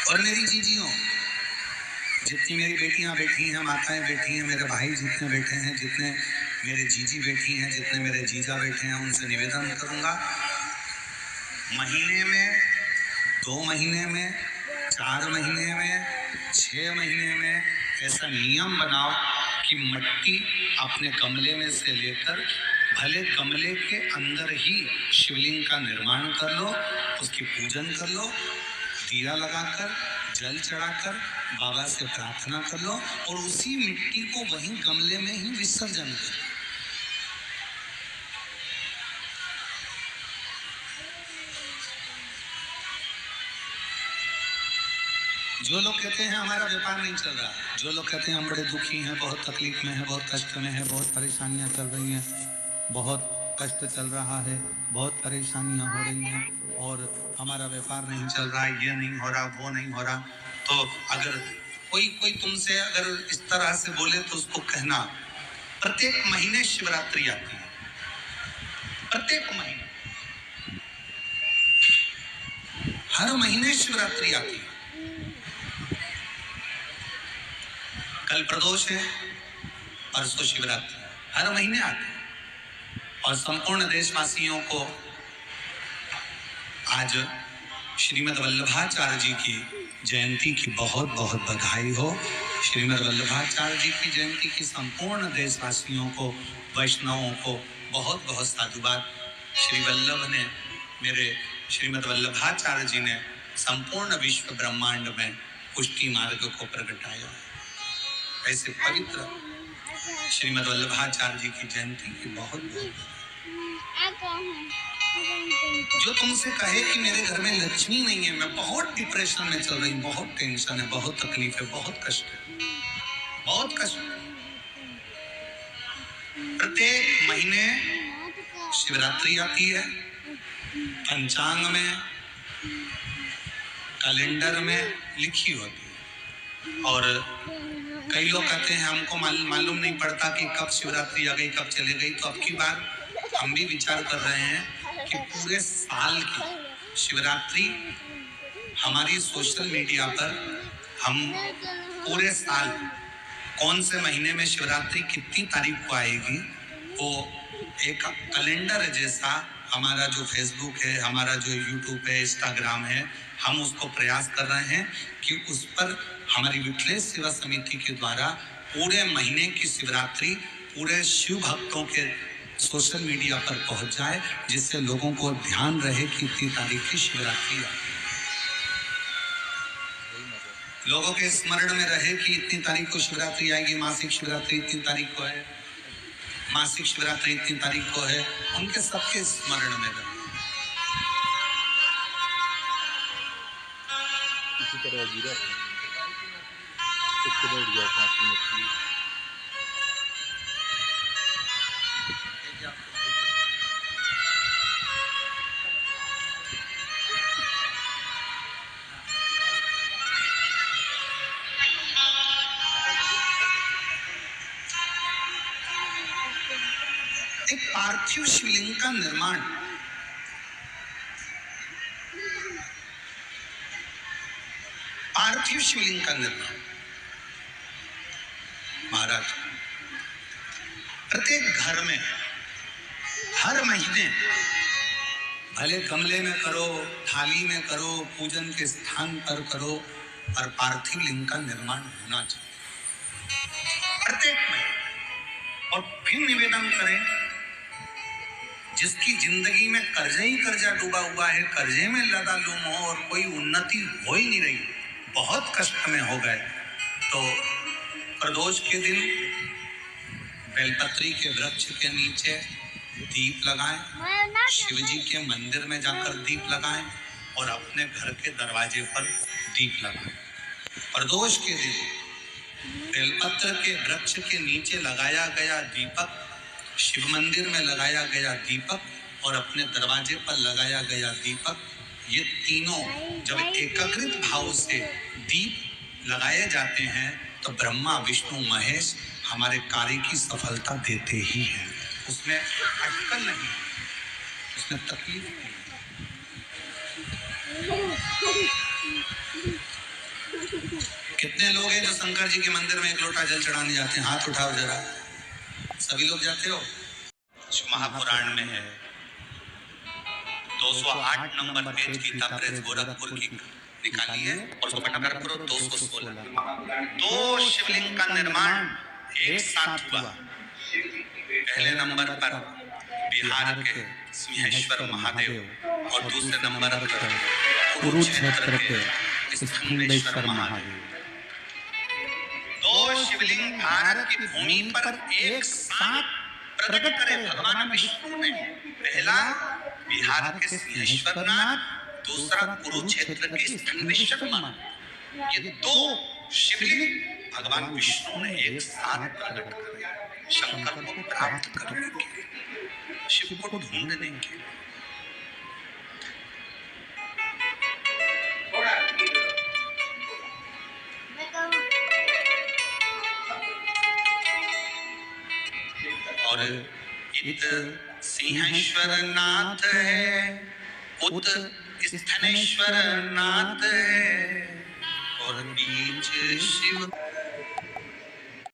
और मेरी जीजियों, जितनी मेरी बेटियां बैठी हैं, माताएं बैठी हैं, मेरे भाई जितने बैठे हैं, जितने मेरे जीजी बैठी हैं, जितने मेरे जीजा बैठे हैं, उनसे निवेदन करूंगा, महीने में, 2 महीने में, 4 महीने में, 6 महीने में ऐसा नियम बनाओ कि मिट्टी अपने गमले में से लेकर भले गमले के अंदर ही शिवलिंग का निर्माण कर लो, उसकी पूजन कर लो, दिया लगाकर, जल चढ़ाकर बाबा से प्रार्थना कर लो और उसी मिट्टी को वहीं गमले में ही विसर्जन करो। जो लोग कहते हैं हमारा व्यापार नहीं चल रहा, जो लोग कहते हैं हम बड़े दुखी हैं, बहुत तकलीफ में हैं, बहुत कष्ट में हैं, बहुत परेशानियां चल रही हैं, बहुत कष्ट चल रहा है, बहुत परेशानियां हो रही हैं और हमारा व्यापार नहीं चल रहा, ये नहीं हो रहा, वो नहीं हो रहा, तो अगर कोई तुमसे अगर इस तरह से बोले तो उसको कहना, प्रत्येक महीने शिवरात्रि आती है, प्रत्येक महीने, हर महीने शिवरात्रि आती है। कल प्रदोष है, परसों शिवरात्रि, हर महीने आते हैं और संपूर्ण देशवासियों को आज श्रीमद् वल्लभाचार्य जी की जयंती की बहुत बहुत बधाई हो। श्रीमद् वल्लभाचार्य जी की जयंती की संपूर्ण देशवासियों को, वैष्णवों को बहुत बहुत साधुवाद। श्री वल्लभ ने, मेरे श्रीमद् वल्लभाचार्य जी ने संपूर्ण विश्व ब्रह्मांड में पुष्टि मार्ग को प्रगटाया। ऐसे पवित्र श्रीमद् वल्लभाचार्य जी की जयंती की बहुत बहुत। जो तुमसे कहे कि मेरे घर में लक्ष्मी नहीं है, मैं बहुत डिप्रेशन में चल रही हूँ, बहुत टेंशन है, बहुत तकलीफ है, बहुत कष्ट है, बहुत कष्ट। प्रत्येक महीने शिवरात्रि आती है, पंचांग में, कैलेंडर में लिखी होती है और कई लोग कहते हैं हमको मालूम नहीं पड़ता कि कब शिवरात्रि आ गई, कब चली गई। तो अब की बार हम भी विचार कर रहे हैं कि पूरे साल की शिवरात्रि हमारी सोशल मीडिया पर हम पूरे साल कौन से महीने में शिवरात्रि कितनी तारीख को आएगी, वो एक कैलेंडर जैसा हमारा जो फेसबुक है, हमारा जो यूट्यूब है, इंस्टाग्राम है, हम उसको प्रयास कर रहे हैं कि उस पर हमारी विठलेश सेवा समिति के द्वारा पूरे महीने की शिवरात्रि पूरे शिव भक्तों के सोशल मीडिया पर पहुंच जाए, जिससे लोगों को ध्यान रहे कि इतनी तारीख की शिवरात्रि है, लोगों के स्मरण में रहे कि इतनी तारीख को शिवरात्रि आएगी, मासिक शिवरात्रि इतनी तारीख को है, मासिक शिवरात्रि इतनी तारीख को है, उनके सबके स्मरण में रहे। इसी तरह जीरा एक पार्थिव शिवलिंग का निर्माण, पार्थिव शिवलिंग का निर्माण महाराज प्रत्येक घर में हर महीने, भले गमले में करो, थाली में करो, पूजन के स्थान पर करो, और पार्थिव लिंग का निर्माण होना चाहिए प्रत्येक महीने। और फिर निवेदन करें, जिसकी जिंदगी में कर्जा ही कर्जा डूबा हुआ है, कर्जे में लदा लूम हो और कोई उन्नति हो ही नहीं रही, बहुत कष्ट में हो गए, तो प्रदोष के दिन बेलपत्री के वृक्ष के नीचे दीप लगाएं, शिव जी के मंदिर में जाकर दीप लगाएं और अपने घर के दरवाजे पर दीप लगाएं। प्रदोष के दिन बेलपत्र के वृक्ष के नीचे लगाया गया दीपक, शिव मंदिर में लगाया गया दीपक और अपने दरवाजे पर लगाया गया दीपक, ये तीनों जब एकाग्रित भाव से दीप लगाए जाते हैं तो ब्रह्मा विष्णु महेश हमारे कार्य की सफलता देते ही हैं। उसमें अटकल नहीं, उसमें तकलीफ नहीं। कितने लोग हैं जो शंकर जी के मंदिर में एक लोटा जल चढ़ाने जाते हैं? हाथ उठाओ जरा। सभी लोग जाते हो? महापुराण में है 208 number page Gita Press Gorakhpur की निकाली है और उसको पढ़कर करो 216। दो शिवलिंग का निर्माण एक साथ हुआ। पहले नंबर पर बिहार के सिंहेश्वर महादेव और दूसरे नंबर पर कुरुक्षेत्र के स्थलेश्वर महादेव। दो शिवलिंग भारत की भूमि पर एक साथ प्रकट करे भगवान विष्णु ने। पहला बिहार के सिंहेश्वरनाथ, दूसरा कुरुक्षेत्र के स्थलेश्वर। ये दो शिवलिंग भगवान विष्णु ने एक साथ प्रकट करे शंकर को प्राप्त करने के लिए, शिव को ढूंढने के लिए। और इत सिंहेश्वर नाथ है, उत स्थनेश्वर नाथ है और बीच शिव